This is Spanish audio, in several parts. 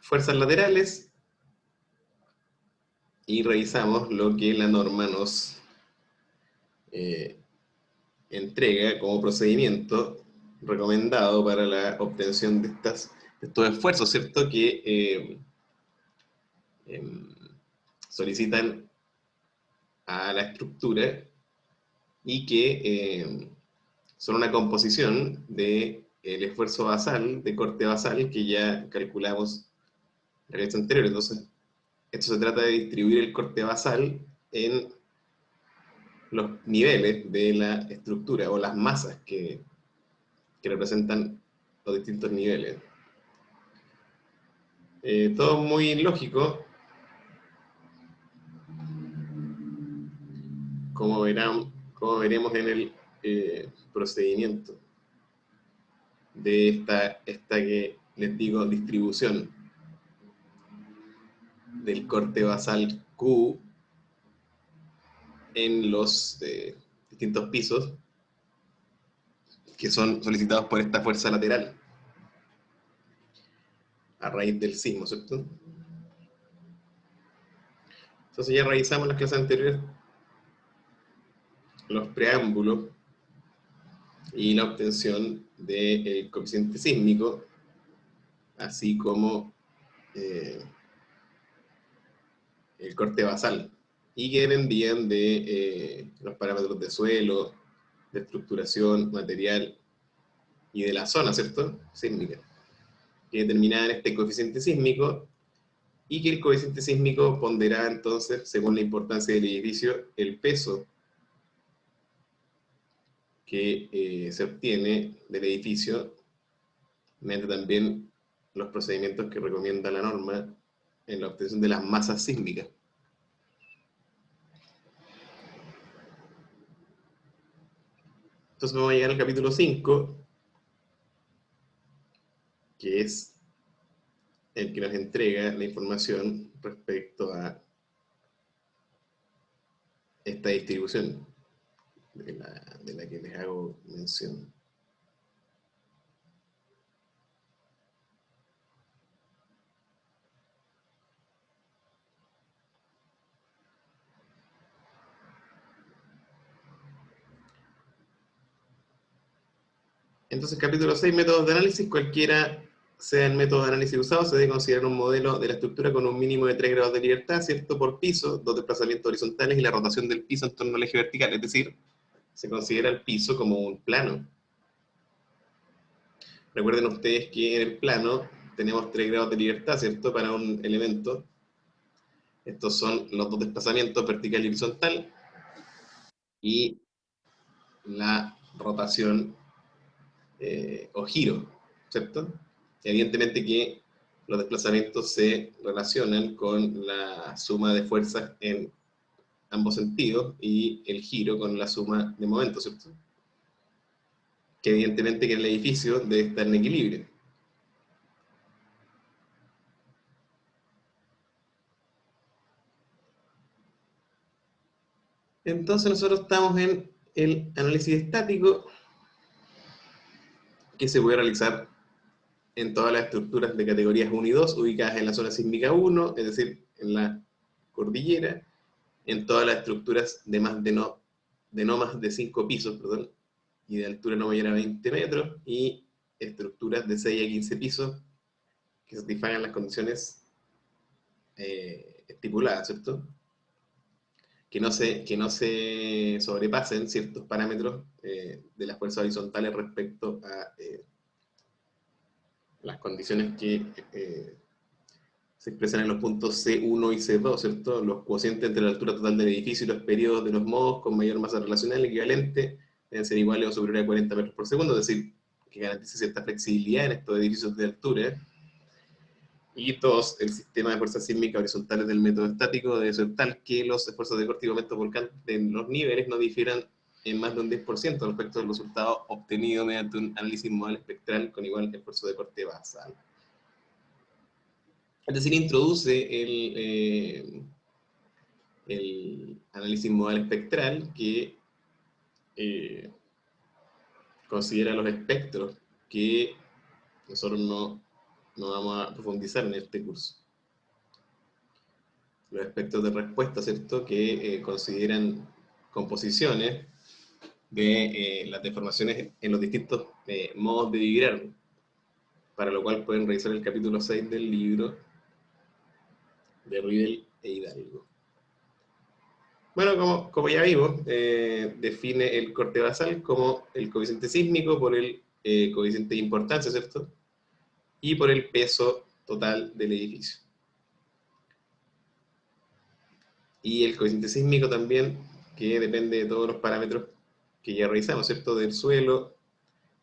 fuerzas laterales y revisamos lo que la norma nos entrega como procedimiento recomendado para la obtención de estos esfuerzos, ¿cierto? Que solicitan a la estructura y que son una composición del esfuerzo basal, de corte basal, que ya calculamos en la clase anterior. Entonces, esto se trata de distribuir el corte basal en los niveles de la estructura o las masas que representan los distintos niveles. Todo muy lógico, como veremos en el procedimiento de esta que les digo, distribución del corte basal Q en los distintos pisos que son solicitados por esta fuerza lateral a raíz del sismo, ¿cierto? Entonces ya revisamos en las clases anteriores los preámbulos y la obtención del coeficiente sísmico, así como el corte basal, y que dependían de los parámetros de suelo, de estructuración, material y de la zona, ¿cierto? Sísmica, que determinaban este coeficiente sísmico, y que el coeficiente sísmico ponderaba entonces, según la importancia del edificio, el peso que se obtiene del edificio, mediante también los procedimientos que recomienda la norma en la obtención de las masas sísmicas. Entonces vamos a llegar al capítulo 5, que es el que nos entrega la información respecto a esta distribución de la que les hago mención. Entonces, capítulo 6, métodos de análisis. Cualquiera sea el método de análisis usado, se debe considerar un modelo de la estructura con un mínimo de 3 grados de libertad, ¿cierto? Por piso, 2 desplazamientos horizontales y la rotación del piso en torno al eje vertical. Es decir, se considera el piso como un plano. Recuerden ustedes que en el plano tenemos 3 grados de libertad, ¿cierto? Para un elemento. Estos son los dos desplazamientos, vertical y horizontal, y la rotación o giro, ¿cierto? Evidentemente que los desplazamientos se relacionan con la suma de fuerzas en ambos sentidos y el giro con la suma de momentos, ¿cierto? Que evidentemente que el edificio debe estar en equilibrio. Entonces nosotros estamos en el análisis estático, que se puede realizar en todas las estructuras de categorías 1 y 2 ubicadas en la zona sísmica 1, es decir, en la cordillera, en todas las estructuras de no más de 5 pisos, perdón, y de altura no mayor a 20 metros, y estructuras de 6 a 15 pisos que satisfagan las condiciones estipuladas, ¿cierto? Que no se sobrepasen ciertos parámetros de las fuerzas horizontales respecto a las condiciones que se expresan en los puntos C1 y C2, ¿cierto? Los cocientes entre la altura total del edificio y los periodos de los modos con mayor masa relacional equivalente deben ser iguales o superiores a 40 metros por segundo, es decir, que garantice cierta flexibilidad en estos edificios de altura. Y dos, el sistema de fuerzas sísmicas horizontales del método estático debe ser tal que los esfuerzos de corte y momento volcán en los niveles no difieran en más de un 10% respecto al resultado obtenido mediante un análisis modal espectral con igual esfuerzo de corte basal. Es decir, introduce el análisis modal espectral que considera los espectros que nosotros no no vamos a profundizar en este curso. Los aspectos de respuesta, ¿cierto? Que consideran composiciones de las deformaciones en los distintos modos de vibrar, para lo cual pueden revisar el capítulo 6 del libro de Riedel e Hidalgo. Bueno, como ya vimos, define el corte basal como el coeficiente sísmico por el coeficiente de importancia, ¿cierto? Y por el peso total del edificio. Y el coeficiente sísmico también, que depende de todos los parámetros que ya revisamos, ¿cierto? Del suelo,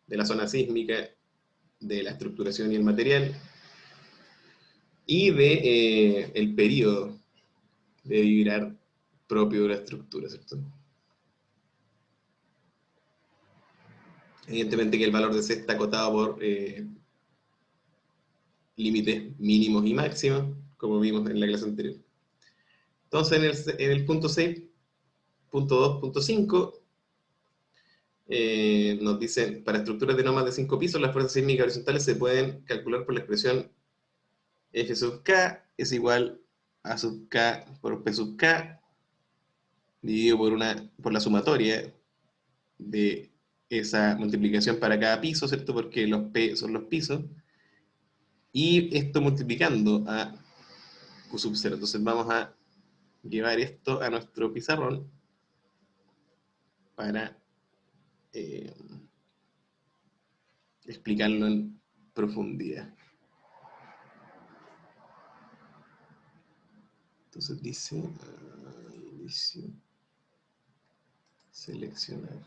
de la zona sísmica, de la estructuración y el material, y de el periodo de vibrar propio de la estructura, ¿cierto? Evidentemente que el valor de C está acotado por límites mínimos y máximos, como vimos en la clase anterior. Entonces, en el punto 6.2.5 nos dicen, para estructuras de no más de 5 pisos, las fuerzas sísmicas horizontales se pueden calcular por la expresión F sub K es igual a sub K por P sub K, dividido por la sumatoria de esa multiplicación para cada piso, ¿cierto? Porque los P son los pisos, y esto multiplicando a Q sub 0. Entonces vamos a llevar esto a nuestro pizarrón para explicarlo en profundidad. Entonces dice, inicio, seleccionar.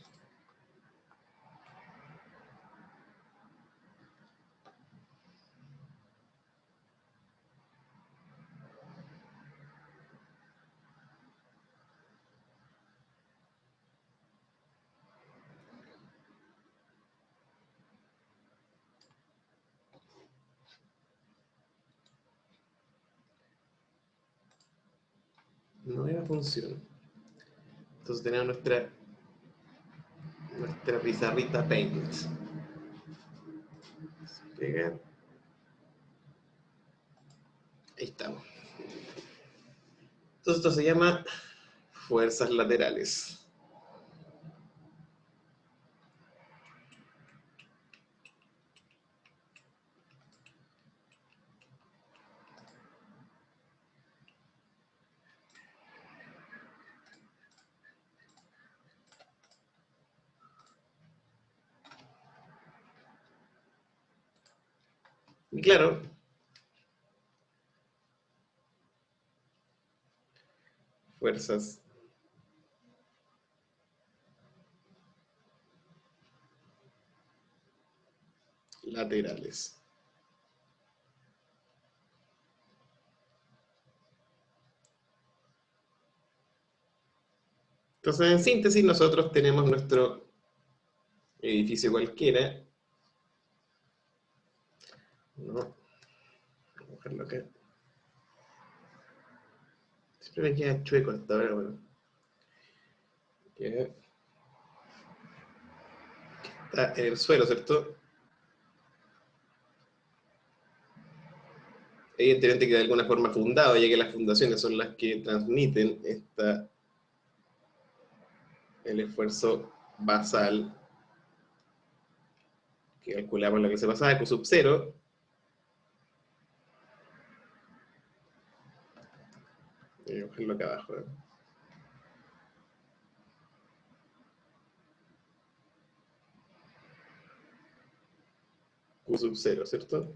Nueva función. Entonces tenemos nuestra pizarrita Paint. Pegar. Ahí estamos. Entonces esto se llama fuerzas laterales. Y claro, fuerzas laterales. Entonces, en síntesis, nosotros tenemos nuestro edificio cualquiera. No, vamos a dejarlo acá. Siempre me queda chueco hasta ahora, bueno. Que está en el suelo, ¿cierto? Evidentemente que de alguna forma fundado, ya que las fundaciones son las que transmiten el esfuerzo basal que calculamos en la clase pasada, Q sub 0. Voy a cogerlo acá abajo. Q sub 0, ¿cierto?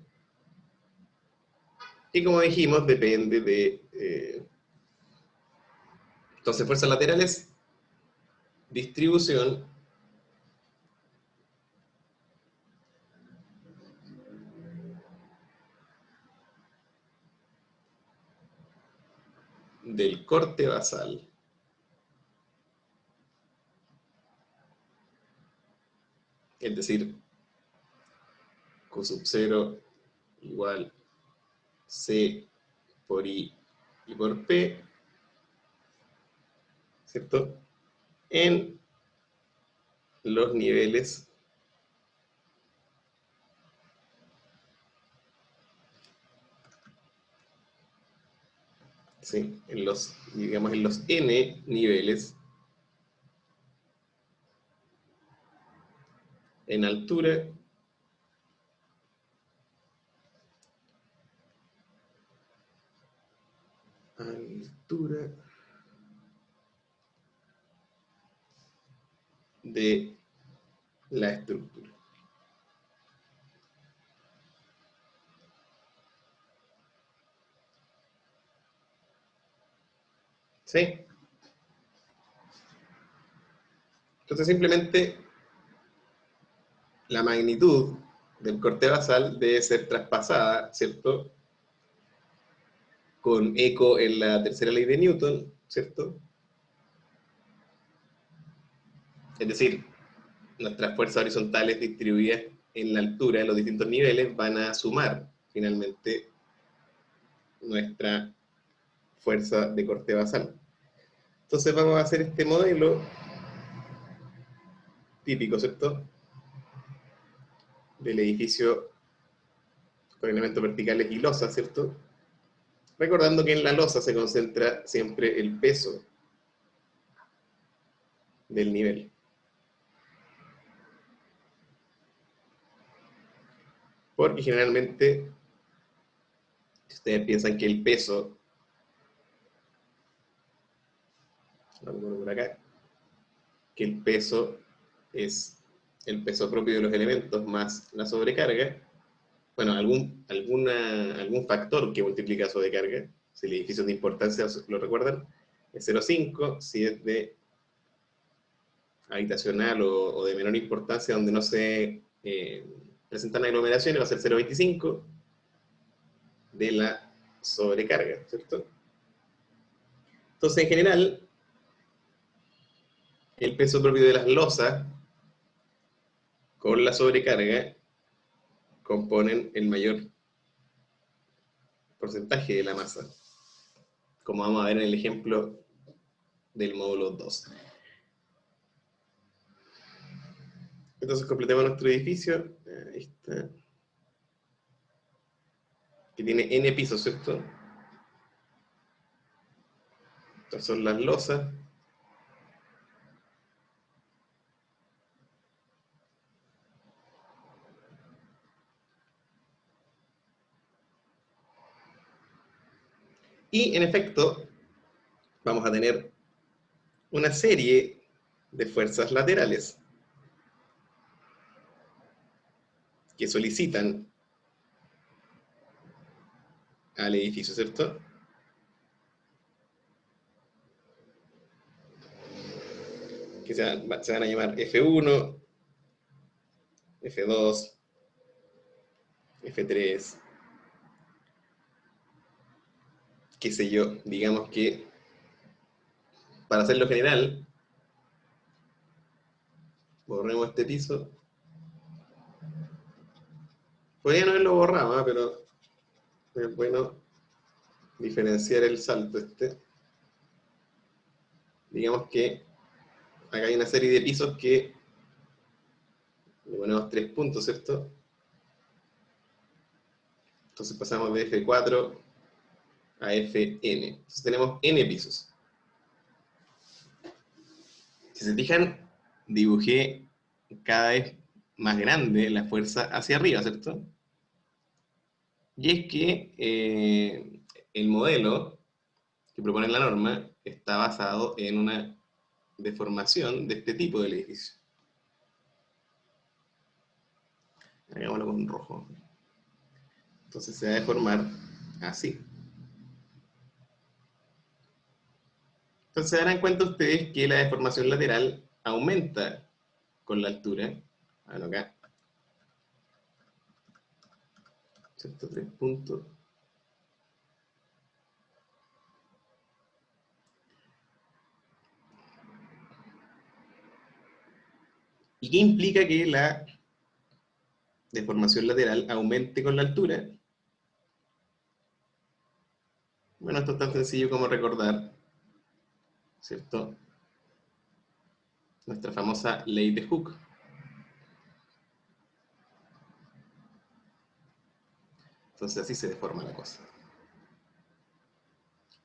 Y como dijimos, depende de... entonces, fuerzas laterales, distribución del corte basal. Es decir, Q sub 0 igual C por I y por P, ¿cierto? En los niveles ¿sí? Digamos, en los n niveles, en altura, de la estructura. ¿Sí? Entonces simplemente la magnitud del corte basal debe ser traspasada, ¿cierto? Con eco en la tercera ley de Newton, ¿cierto? Es decir, nuestras fuerzas horizontales distribuidas en la altura de los distintos niveles van a sumar finalmente nuestra fuerza de corte basal. Entonces vamos a hacer este modelo típico, ¿cierto? Del edificio con elementos verticales y losa, ¿cierto? Recordando que en la losa se concentra siempre el peso del nivel. Porque generalmente, si ustedes piensan que el peso, lo pongo por acá, que el peso es el peso propio de los elementos más la sobrecarga, bueno, algún factor que multiplica sobrecarga, si el edificio es de importancia, lo recuerdan, es 0,5, si es de habitacional o de menor importancia, donde no se presentan aglomeraciones, va a ser 0,25 de la sobrecarga, ¿cierto? Entonces, en general, el peso propio de las losas con la sobrecarga componen el mayor porcentaje de la masa, como vamos a ver en el ejemplo del módulo 2. Entonces completemos nuestro edificio. Ahí está. Que tiene n pisos, ¿cierto? Estas son las losas. Y en efecto, vamos a tener una serie de fuerzas laterales que solicitan al edificio, ¿cierto? Que se van a llamar F1, F2, F3, qué sé yo. Digamos que, para hacerlo general, borremos este piso. Podría no haberlo borrado, pero es bueno diferenciar el salto este. Digamos que acá hay una serie de pisos que le ponemos 3 puntos, ¿cierto? Entonces pasamos de F4 a Fn. Entonces tenemos n pisos. Si se fijan, dibujé cada vez más grande la fuerza hacia arriba, ¿cierto? Y es que el modelo que propone la norma está basado en una deformación de este tipo del edificio. Hagámoslo con rojo. Entonces se va a deformar así. Entonces se darán cuenta ustedes que la deformación lateral aumenta con la altura. Bueno, acá. ¿Cierto? 3 puntos. ¿Y qué implica que la deformación lateral aumente con la altura? Bueno, esto es tan sencillo como recordar, ¿cierto? Nuestra famosa ley de Hooke. Entonces así se deforma la cosa.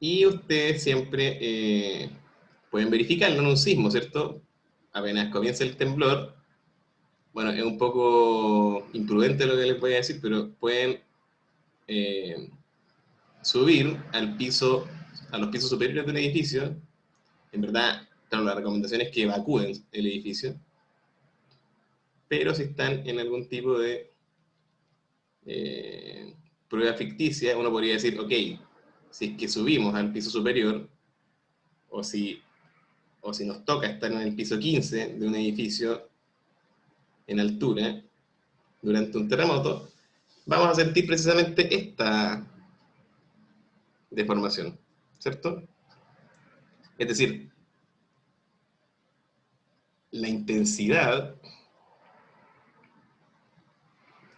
Y ustedes siempre pueden verificarlo en un sismo, ¿cierto? Apenas comienza el temblor, bueno, es un poco imprudente lo que les voy a decir, pero pueden subir al piso, a los pisos superiores de un edificio. En verdad, claro, la recomendación es que evacúen el edificio, pero si están en algún tipo de prueba ficticia, uno podría decir, ok, si es que subimos al piso superior, o si, o si nos toca estar en el piso 15 de un edificio en altura durante un terremoto, vamos a sentir precisamente esta deformación, ¿cierto? Es decir, la intensidad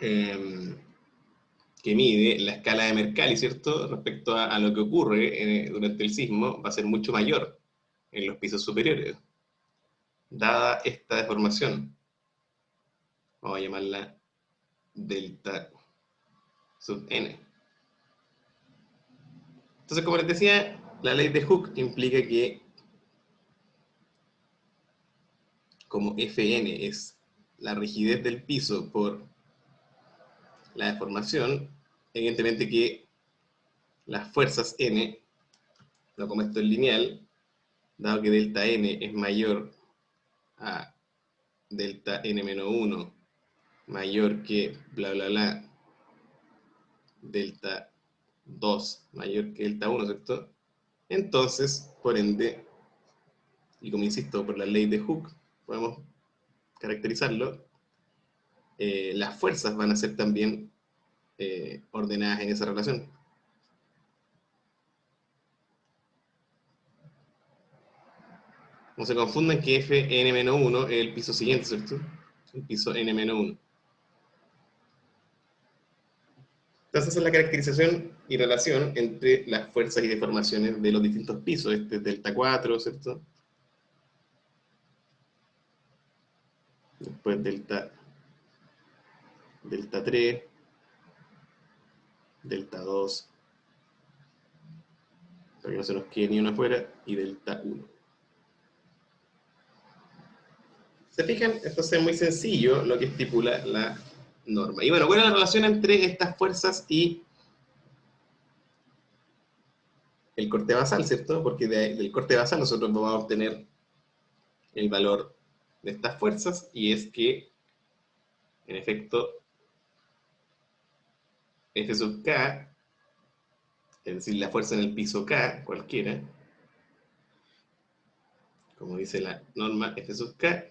eh, que mide la escala de Mercalli, ¿cierto? Respecto a lo que ocurre durante el sismo, va a ser mucho mayor en los pisos superiores, dada esta deformación. Vamos a llamarla delta sub n. Entonces, como les decía, la ley de Hooke implica que como Fn es la rigidez del piso por la deformación, evidentemente que las fuerzas n, no como esto es lineal, dado que delta n es mayor a delta n-1 mayor que bla bla bla delta 2 mayor que delta 1, ¿cierto? Entonces, por ende, y como insisto, por la ley de Hooke, podemos caracterizarlo, las fuerzas van a ser también ordenadas en esa relación. No se confundan que Fn-1 es el piso siguiente, ¿cierto? El piso n-1. Entonces, esa es la caracterización y relación entre las fuerzas y deformaciones de los distintos pisos. Este es delta 4, ¿cierto? Después delta 3, delta 2, para que no se nos quede ni una afuera, y delta 1. ¿Se fijan? Entonces es muy sencillo lo que estipula la norma. Y bueno, ¿cuál es la relación entre estas fuerzas y el corte basal, ¿cierto? Porque del corte basal nosotros vamos a obtener el valor de estas fuerzas, y es que, en efecto, F sub k, es decir, la fuerza en el piso k, cualquiera, como dice la norma F sub k,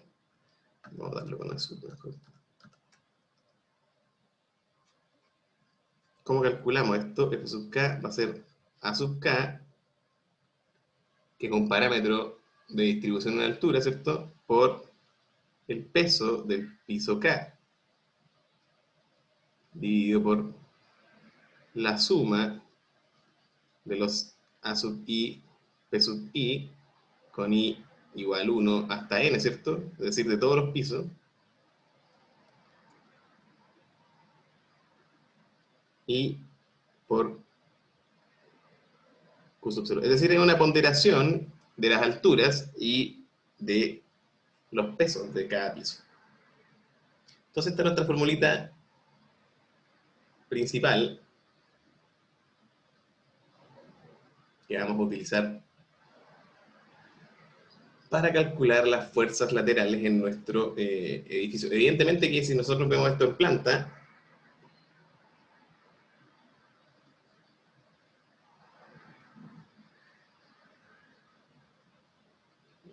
vamos a darlo con azul mejor. ¿Cómo calculamos esto? F sub k va a ser A sub k, que con parámetro de distribución en altura, ¿cierto? Por el peso del piso k, dividido por la suma de los A sub i, P sub i, con i igual 1 hasta n, ¿cierto? Es decir, de todos los pisos. Y por Q sub 0. Es decir, es una ponderación de las alturas y de los pesos de cada piso. Entonces, esta es nuestra formulita principal que vamos a utilizar para calcular las fuerzas laterales en nuestro edificio. Evidentemente que si nosotros vemos esto en planta,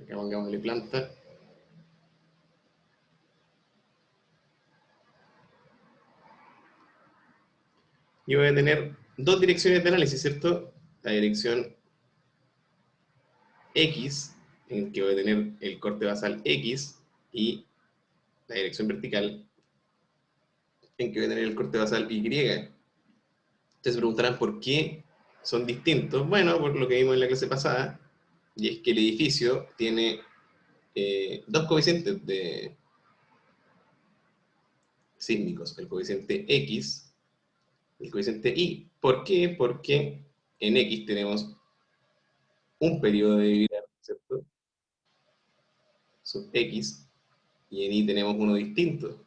acá pongámosle planta, yo voy a tener dos direcciones de análisis, ¿cierto? La dirección X, en que voy a tener el corte basal X, y la dirección vertical, en que voy a tener el corte basal Y. Ustedes se preguntarán por qué son distintos. Bueno, por lo que vimos en la clase pasada, y es que el edificio tiene dos coeficientes sísmicos, el coeficiente X y el coeficiente Y. ¿Por qué? Porque en X tenemos un periodo de vida, ¿cierto? Sub X, y en Y tenemos uno distinto.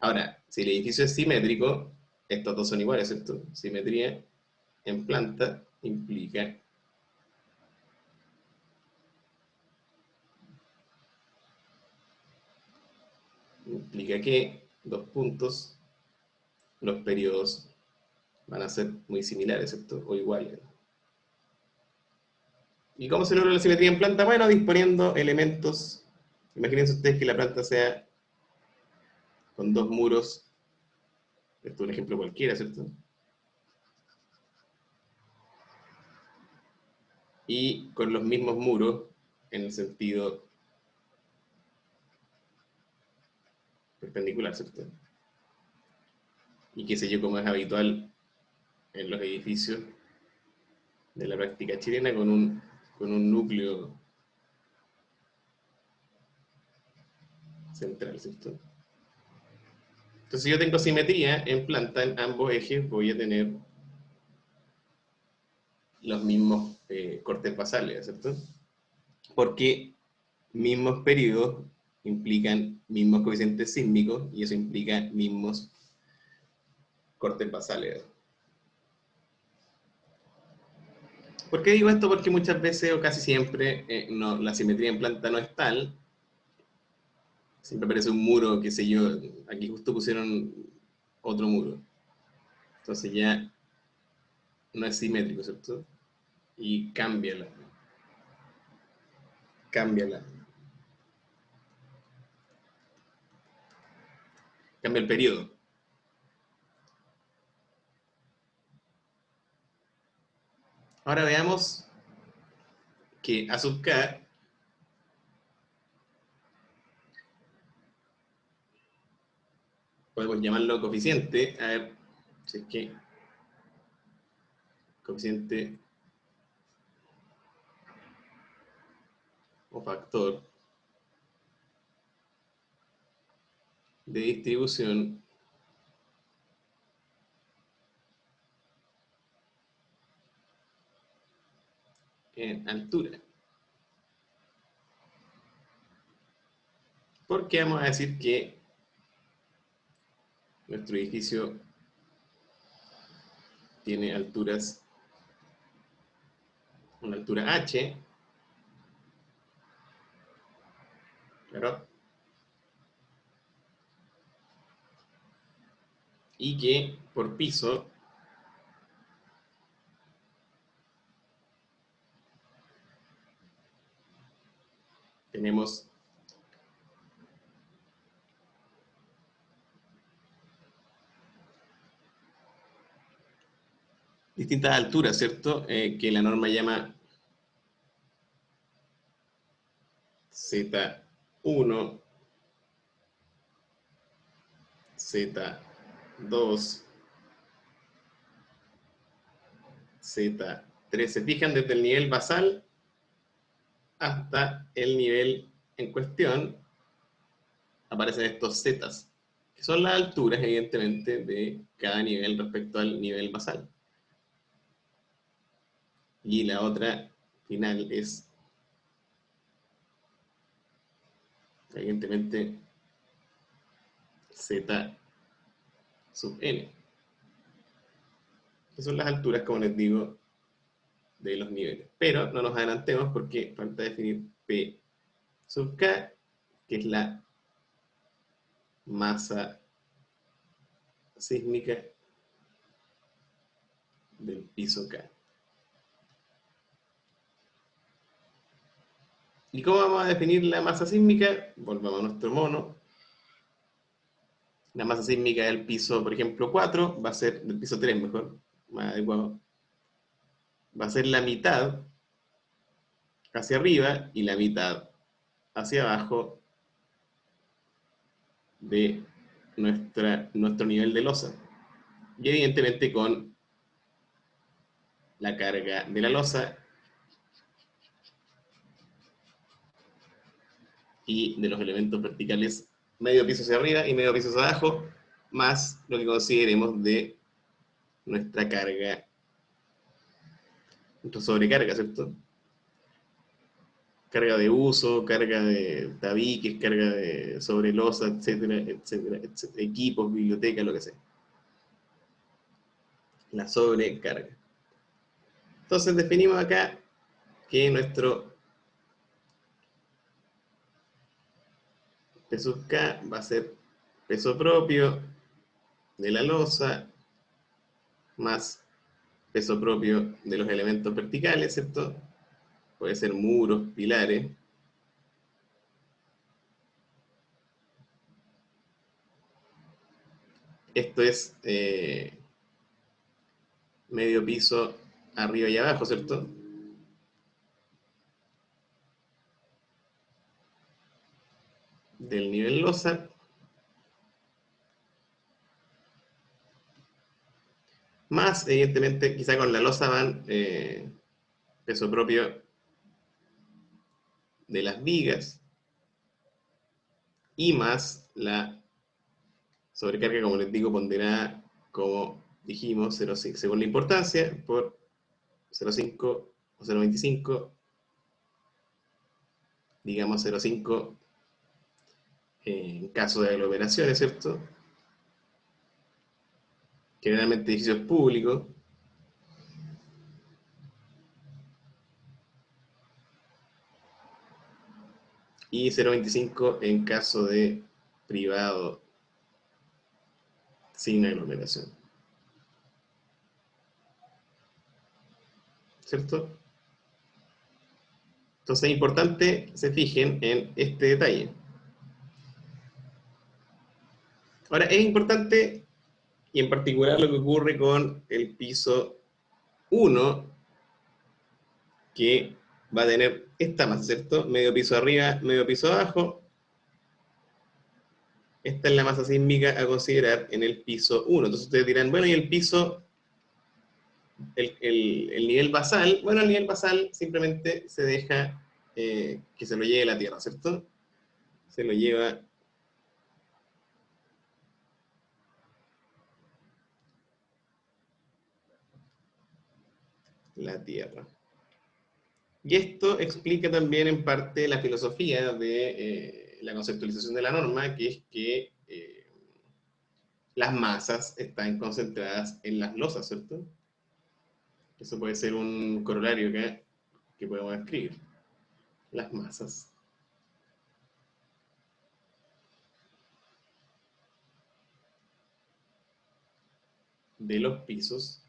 Ahora, si el edificio es simétrico, estos dos son iguales, ¿cierto? Simetría en planta implica que, dos puntos, los periodos van a ser muy similares, ¿cierto? O iguales. ¿Y cómo se logra la simetría en planta? Bueno, disponiendo elementos. Imagínense ustedes que la planta sea con dos muros. Esto es un ejemplo cualquiera, ¿cierto? Y con los mismos muros en el sentido perpendicular, ¿cierto? Y qué sé yo, como es habitual en los edificios de la práctica chilena, con un núcleo central, ¿cierto? Entonces, si yo tengo simetría en planta en ambos ejes, voy a tener los mismos cortes basales, ¿cierto? Porque mismos periodos implican mismos coeficientes sísmicos y eso implica mismos cortes basales. ¿Por qué digo esto? Porque muchas veces o casi siempre la simetría en planta no es tal. Siempre aparece un muro, qué sé yo, aquí justo pusieron otro muro. Entonces ya no es simétrico, ¿cierto? Y cámbiala, cambia el periodo. Ahora veamos que A sub K podemos llamarlo coeficiente, a ver, si es que coeficiente o factor de distribución en altura. Porque vamos a decir que nuestro edificio tiene alturas, una altura h, claro, y que por piso tenemos distintas alturas, ¿cierto? Que la norma llama Z1, Z2, Z3. Se fijan desde el nivel basal hasta el nivel en cuestión, aparecen estos zetas, que son las alturas, evidentemente, de cada nivel respecto al nivel basal. Y la otra final es, evidentemente, Z sub n, que son las alturas, como les digo, de los niveles. Pero no nos adelantemos porque falta definir P sub K, que es la masa sísmica del piso K. ¿Y cómo vamos a definir la masa sísmica? Volvamos a nuestro mono. La masa sísmica del piso, por ejemplo, 4, va a ser, del piso 3 mejor, más adecuado, va a ser la mitad hacia arriba y la mitad hacia abajo de nuestro nivel de losa. Y evidentemente con la carga de la losa y de los elementos verticales medio piso hacia arriba y medio piso hacia abajo, más lo que consideremos de nuestra carga, nuestra sobrecarga, ¿cierto? carga de uso, carga de tabiques, carga de sobrelosa, etcétera, etcétera, etcétera, equipos, bibliotecas, lo que sea. La sobrecarga. Entonces definimos acá que nuestro P sub K va a ser peso propio de la losa más peso propio de los elementos verticales, ¿cierto? Puede ser muros, pilares. Esto es medio piso arriba y abajo, ¿cierto? Del nivel losa. Más, evidentemente, quizá con la losa van peso propio de las vigas y más la sobrecarga, como les digo, ponderada, como dijimos, 0,5, según la importancia, por 0,5 o 0,25, digamos 0,5 en caso de aglomeraciones, ¿cierto? Generalmente edificios públicos. Y 0,25 en caso de privado sin aglomeración. ¿Cierto? Entonces es importante que se fijen en este detalle. Ahora, es importante, y en particular lo que ocurre con el piso 1, que va a tener esta masa, ¿cierto? Medio piso arriba, medio piso abajo. Esta es la masa sísmica a considerar en el piso 1. Entonces ustedes dirán, bueno, ¿y el piso, el nivel basal? Bueno, el nivel basal simplemente se deja que se lo lleve la Tierra, ¿cierto? Se lo lleva la Tierra. Y esto explica también en parte la filosofía de la conceptualización de la norma, que es que las masas están concentradas en las losas, ¿cierto? Eso puede ser un corolario que podemos escribir. Las masas de los pisos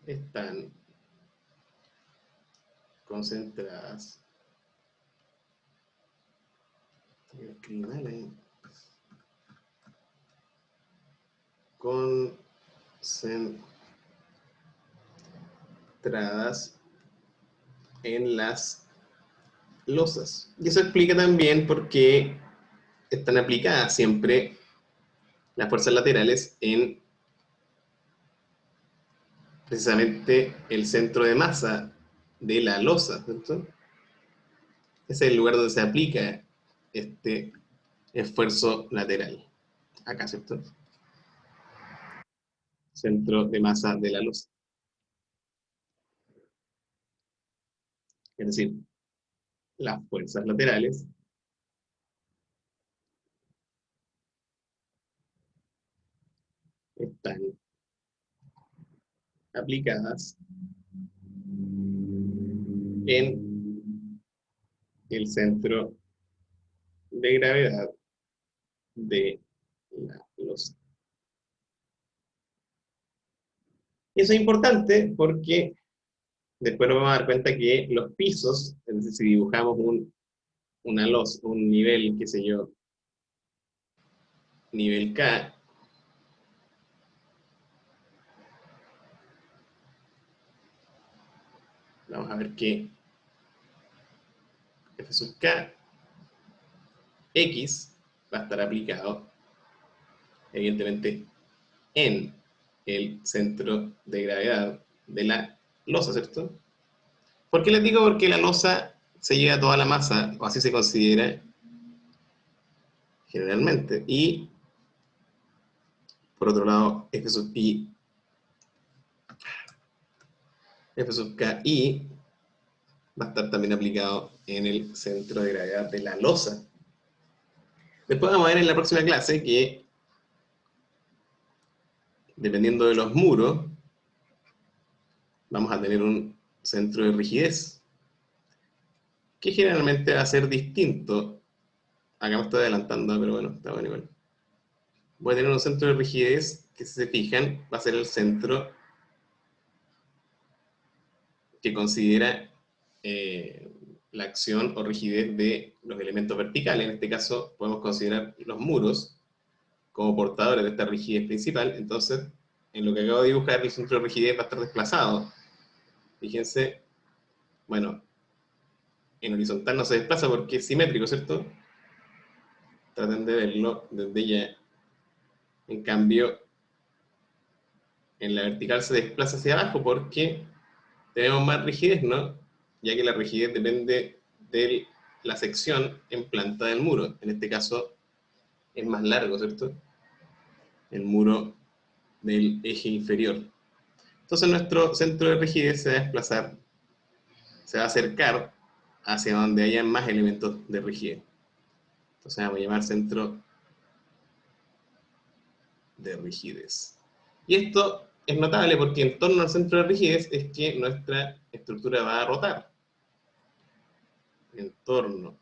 están concentradas. Concentradas en las losas. Y eso explica también por qué están aplicadas siempre las fuerzas laterales en precisamente el centro de masa de la losa, ¿cierto? Ese es el lugar donde se aplica este esfuerzo lateral. Acá, ¿cierto? Centro de masa de la losa. Es decir, las fuerzas laterales están aplicadas en el centro de gravedad de la losa. Y eso es importante porque después nos vamos a dar cuenta que los pisos, es decir, si dibujamos una losa, un nivel, qué sé yo, nivel K, vamos a ver que F sub K, X, va a estar aplicado, evidentemente, en el centro de gravedad de la losa, ¿cierto? ¿Por qué les digo? Porque la losa se lleva toda la masa, o así se considera generalmente. Y, por otro lado, F sub I, F sub K, I, va a estar también aplicado en el centro de gravedad de la losa. Después vamos a ver en la próxima clase que, dependiendo de los muros, vamos a tener un centro de rigidez, que generalmente va a ser distinto. Acá me estoy adelantando, pero bueno, está bueno igual. Voy a tener un centro de rigidez que, si se fijan, va a ser el centro que considera la acción o rigidez de los elementos verticales. En este caso, podemos considerar los muros como portadores de esta rigidez principal. Entonces, en lo que acabo de dibujar, el centro de rigidez va a estar desplazado. Fíjense, bueno, en horizontal no se desplaza porque es simétrico, ¿cierto? Traten de verlo desde ya. En cambio, en la vertical se desplaza hacia abajo porque tenemos más rigidez, ¿no? Ya que la rigidez depende de la sección en planta del muro. En este caso es más largo, ¿cierto? El muro del eje inferior. Entonces nuestro centro de rigidez se va a desplazar, se va a acercar hacia donde haya más elementos de rigidez. Entonces vamos a llamar centro de rigidez. Y esto es notable porque en torno al centro de rigidez es que nuestra estructura va a rotar. En torno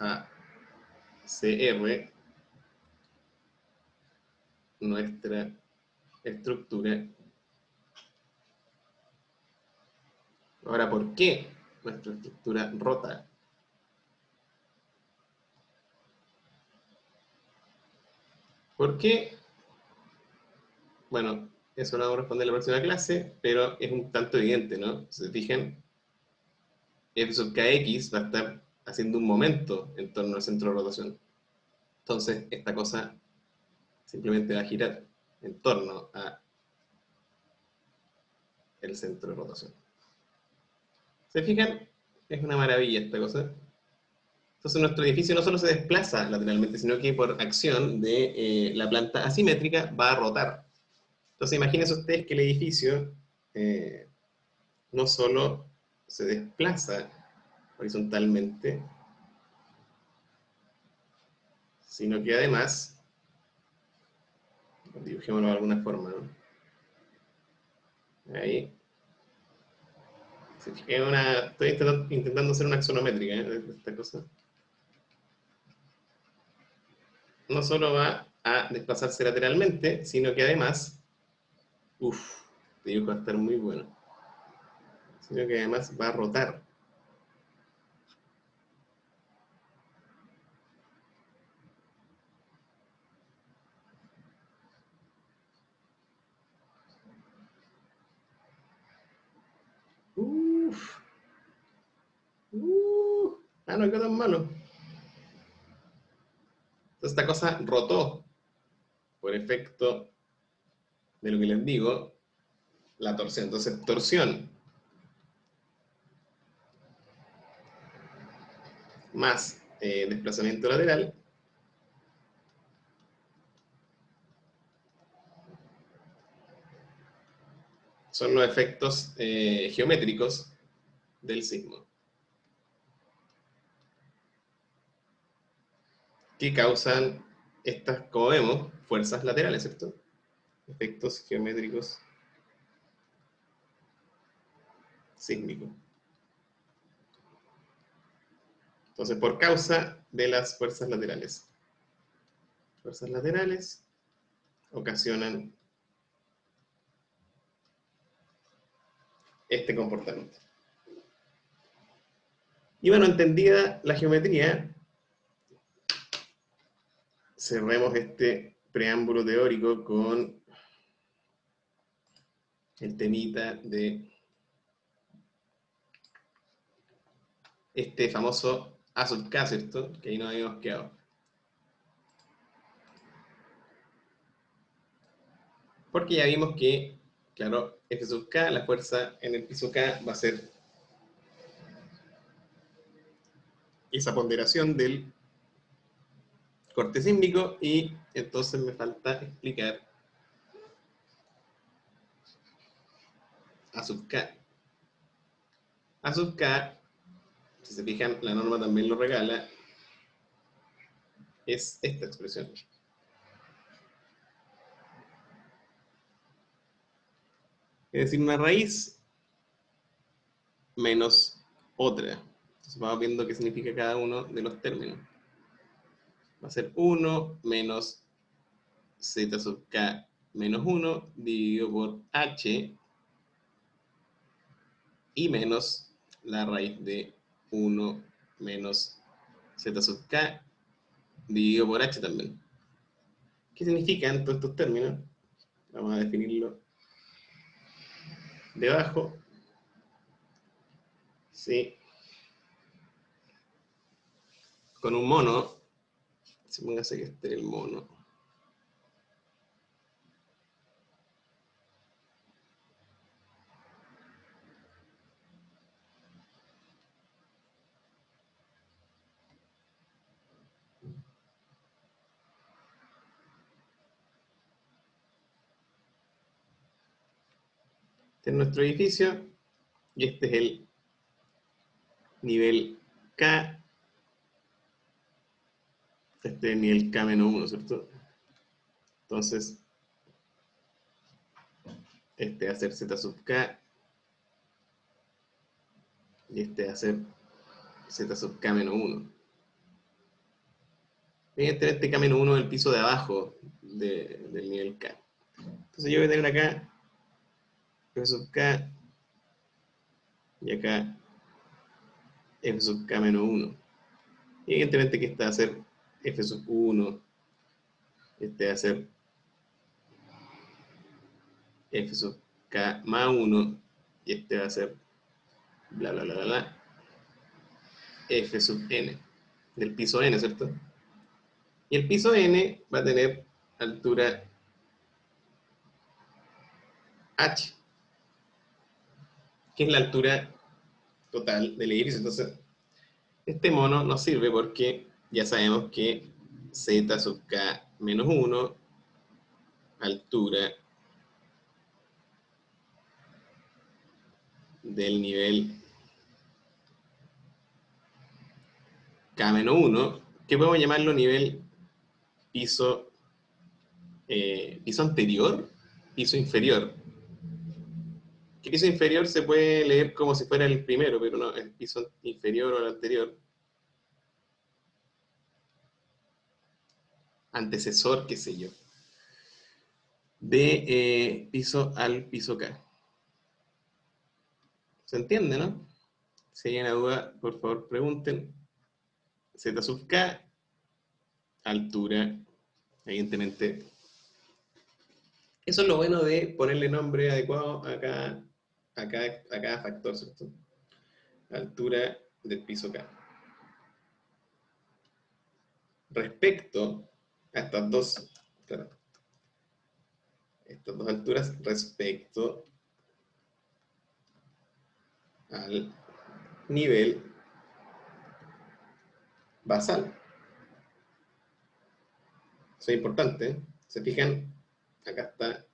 a CR, nuestra estructura. Ahora, ¿por qué nuestra estructura rota? ¿Por qué? Bueno, eso lo vamos a responder en la próxima clase, pero es un tanto evidente, ¿no? Si se fijan, f sub kx va a estar haciendo un momento en torno al centro de rotación. Entonces, esta cosa simplemente va a girar en torno a el centro de rotación. ¿Se fijan? Es una maravilla esta cosa. Entonces nuestro edificio no solo se desplaza lateralmente, sino que por acción de la planta asimétrica va a rotar. Entonces imagínense ustedes que el edificio no solo se desplaza horizontalmente, sino que además, dibujémoslo de alguna forma, ¿no? Ahí. Estoy intentando hacer una axonométrica de esta cosa. No solo va a desplazarse lateralmente, sino que además, este dibujo va a estar muy bueno, sino que además va a rotar. No quedó tan malo. Entonces esta cosa rotó por efecto de lo que les digo, la torsión. Entonces torsión más desplazamiento lateral son los efectos geométricos del sismo, que causan estas, como vemos, fuerzas laterales, ¿cierto? Efectos geométricos sísmicos. Entonces, por causa de las fuerzas laterales. Fuerzas laterales ocasionan este comportamiento. Y bueno, entendida la geometría, cerremos este preámbulo teórico con el temita de este famoso A sub k, ¿cierto? Que ahí nos habíamos quedado. Porque ya vimos que, claro, F sub k, la fuerza en el piso K va a ser esa ponderación del corte sísmico, y entonces me falta explicar A sub k. A sub k, si se fijan, la norma también lo regala, es esta expresión. Es decir, una raíz menos otra. Entonces vamos viendo qué significa cada uno de los términos. Va a ser 1 menos z sub k menos 1 dividido por h y menos la raíz de 1 menos z sub k dividido por h también. ¿Qué significan todos estos términos? Vamos a definirlo debajo. ¿Sí? Con un mono, supóngase que este es el mono. Este es nuestro edificio y este es el nivel K. Este es el nivel K-1, ¿cierto? Entonces, este va a ser Z sub K y este va a ser Z sub K-1. Evidentemente K-1 es el piso de abajo del nivel K. Entonces yo voy a tener acá F sub K y acá F sub K-1. Y evidentemente que este va a ser F sub 1, este va a ser F sub K más 1 y este va a ser bla bla bla bla bla F sub N, del piso N, ¿cierto? Y el piso N va a tener altura H, que es la altura total del edificio. Entonces, este mono nos sirve porque ya sabemos que Z sub K menos 1, altura del nivel K menos 1, que podemos llamarlo nivel piso, piso anterior, piso inferior. Que piso inferior se puede leer como si fuera el primero, pero no, el piso inferior o el anterior. Antecesor, qué sé yo. De piso al piso K. ¿Se entiende, no? Si hay una duda, por favor pregunten. Z sub K, altura, evidentemente. Eso es lo bueno de ponerle nombre adecuado a cada factor, ¿cierto? Altura del piso K. Respecto a estas dos alturas, respecto al nivel basal. Eso es importante. Se fijan, acá está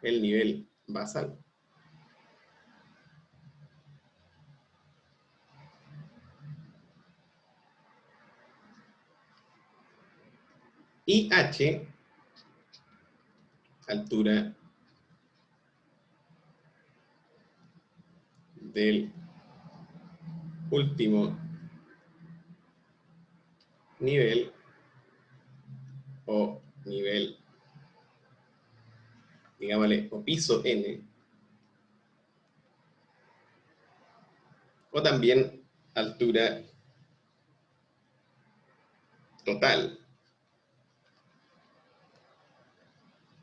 el nivel basal. Y H, altura del último nivel o nivel, digámosle, o piso N, o también altura total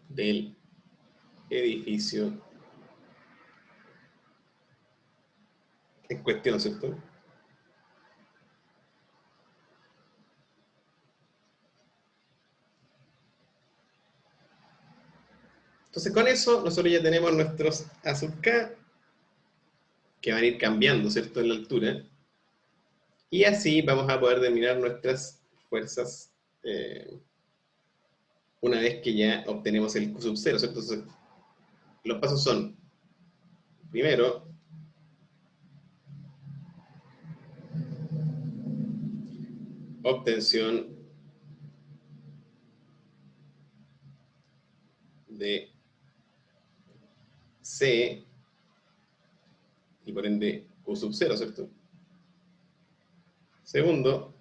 del edificio en cuestión, ¿cierto? Entonces con eso nosotros ya tenemos nuestros A sub K que van a ir cambiando, ¿cierto? En la altura. Y así vamos a poder determinar nuestras fuerzas una vez que ya obtenemos el Q sub 0, ¿cierto? Entonces, los pasos son, primero, obtención de C y por ende Q sub 0, ¿cierto? Segundo,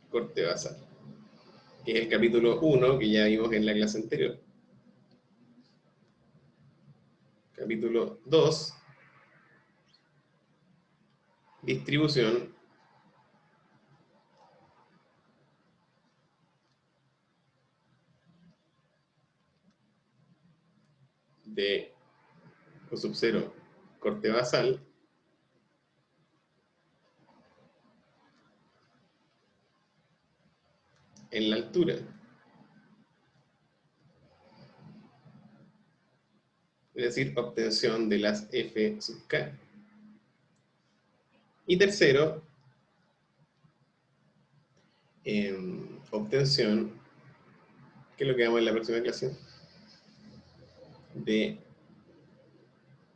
corte basal, que es el capítulo 1 que ya vimos en la clase anterior. Capítulo 2, distribución de Q sub 0 corte basal en la altura. Es decir, obtención de las F sub K. Y tercero, obtención, que es lo que vamos en la próxima clase,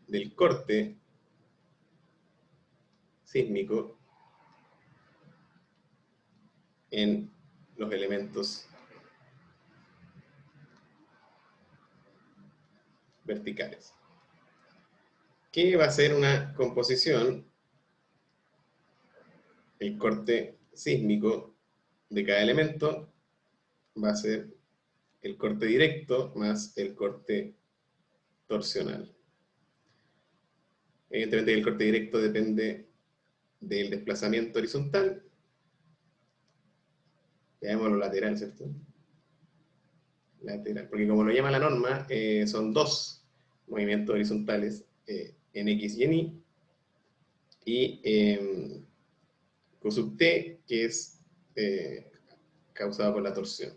del corte sísmico en los elementos verticales, que va a ser una composición, el corte sísmico de cada elemento va a ser el corte directo más el corte torsional. Evidentemente el corte directo depende del desplazamiento horizontal. Veamos lo lateral, ¿cierto? Lateral, porque como lo llama la norma, son dos movimientos horizontales en X y en Y, y Q sub T, que es causado por la torsión.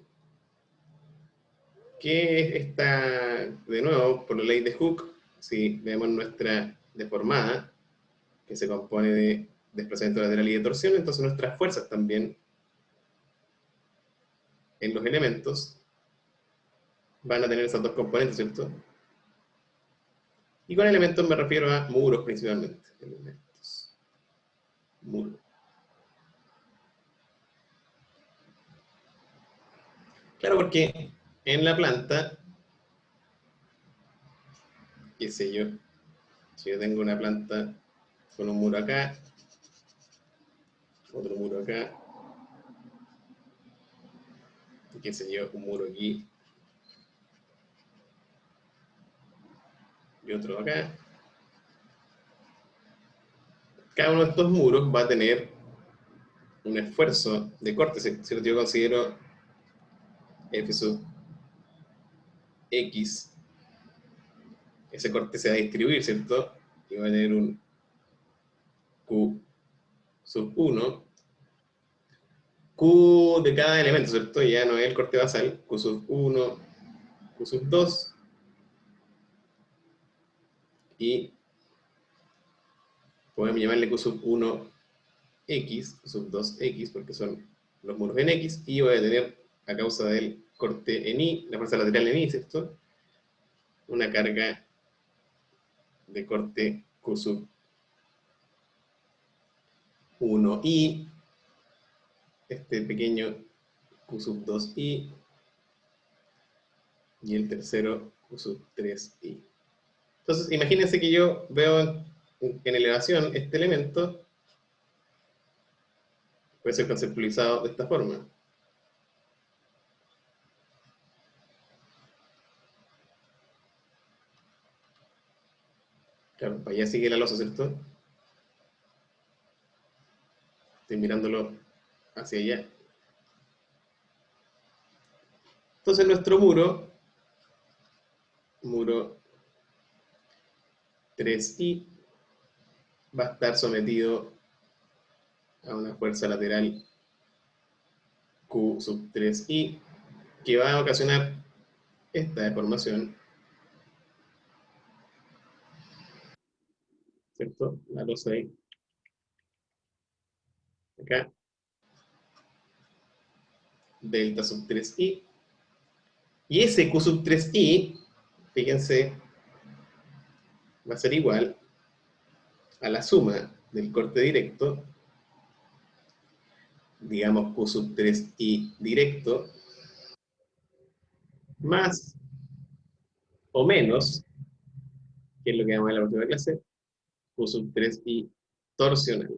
Que está, de nuevo, por la ley de Hooke, si vemos nuestra deformada, que se compone de desplazamiento lateral y de torsión, entonces nuestras fuerzas también en los elementos van a tener esas dos componentes, ¿cierto? Y con elementos me refiero a muros principalmente. Elementos. Muros. Claro, porque en la planta, qué sé yo, si yo tengo una planta con un muro acá, otro muro acá, y qué sé yo, un muro aquí, y otro acá. Cada uno de estos muros va a tener un esfuerzo de corte, ¿cierto? Yo considero F sub X, ese corte se va a distribuir, ¿cierto? Y va a tener un Q sub 1, Q de cada elemento, ¿cierto? Ya no es el corte basal, Q sub 1, Q sub 2, y podemos llamarle Q sub 1 X, Q sub 2 X, porque son los muros en X, y voy a tener, a causa del corte en Y, la fuerza lateral en Y, ¿cierto? Una carga de corte Q sub 1 y este pequeño Q sub 2i y el tercero Q sub 3i. Entonces, imagínense que yo veo en elevación este elemento, puede ser conceptualizado de esta forma. Claro, para allá sigue la losa, ¿cierto? Estoy mirándolo hacia allá. Entonces nuestro muro 3i, va a estar sometido a una fuerza lateral Q sub 3i, que va a ocasionar esta deformación, ¿cierto? La losa ahí, acá, delta sub 3i, y ese Q sub 3i, fíjense, va a ser igual a la suma del corte directo digamos Q sub 3i directo, más o menos, que es lo que vamos a ver en la próxima clase, Q sub 3i torsional.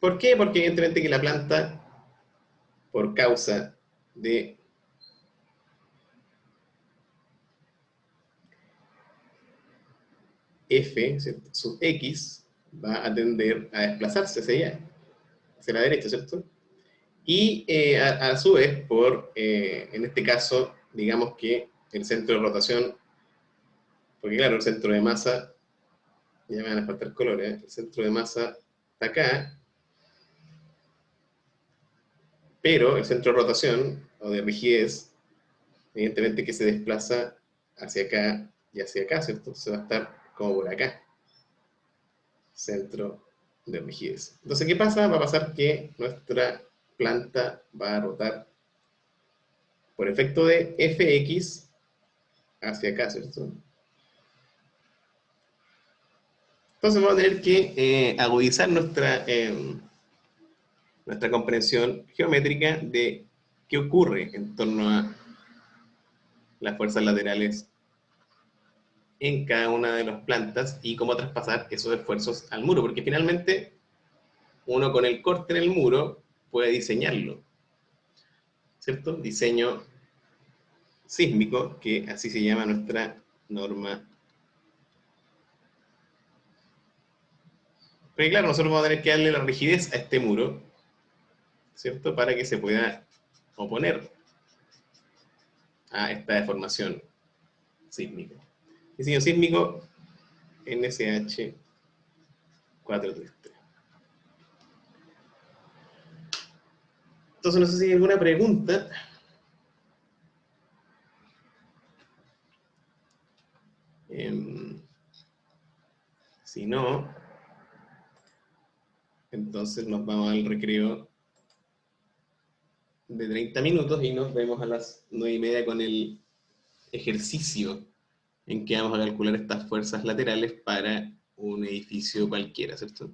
¿Por qué? Porque evidentemente que la planta, por causa de F, ¿cierto?, sub X, va a tender a desplazarse hacia la derecha, ¿cierto? Y a su vez, en este caso, digamos que el centro de rotación, porque claro, el centro de masa, ya me van a faltar colores, el centro de masa está acá, pero el centro de rotación, o de rigidez, evidentemente que se desplaza hacia acá y hacia acá, ¿cierto? Se va a estar como por acá, centro de rigidez. Entonces, ¿qué pasa? Va a pasar que nuestra planta va a rotar por efecto de Fx hacia acá, ¿cierto? Entonces vamos a tener que agudizar nuestra comprensión geométrica de qué ocurre en torno a las fuerzas laterales en cada una de las plantas y cómo traspasar esos esfuerzos al muro, porque finalmente uno con el corte en el muro puede diseñarlo, ¿cierto? Diseño sísmico, que así se llama nuestra norma. Pero claro, nosotros vamos a tener que darle la rigidez a este muro, ¿cierto? Para que se pueda oponer a esta deformación sísmica. Diseño sísmico NSH 433. Entonces no sé si hay alguna pregunta. Si no, entonces nos vamos al recreo de 30 minutos y nos vemos a las 9:30 con el ejercicio en que vamos a calcular estas fuerzas laterales para un edificio cualquiera, ¿cierto?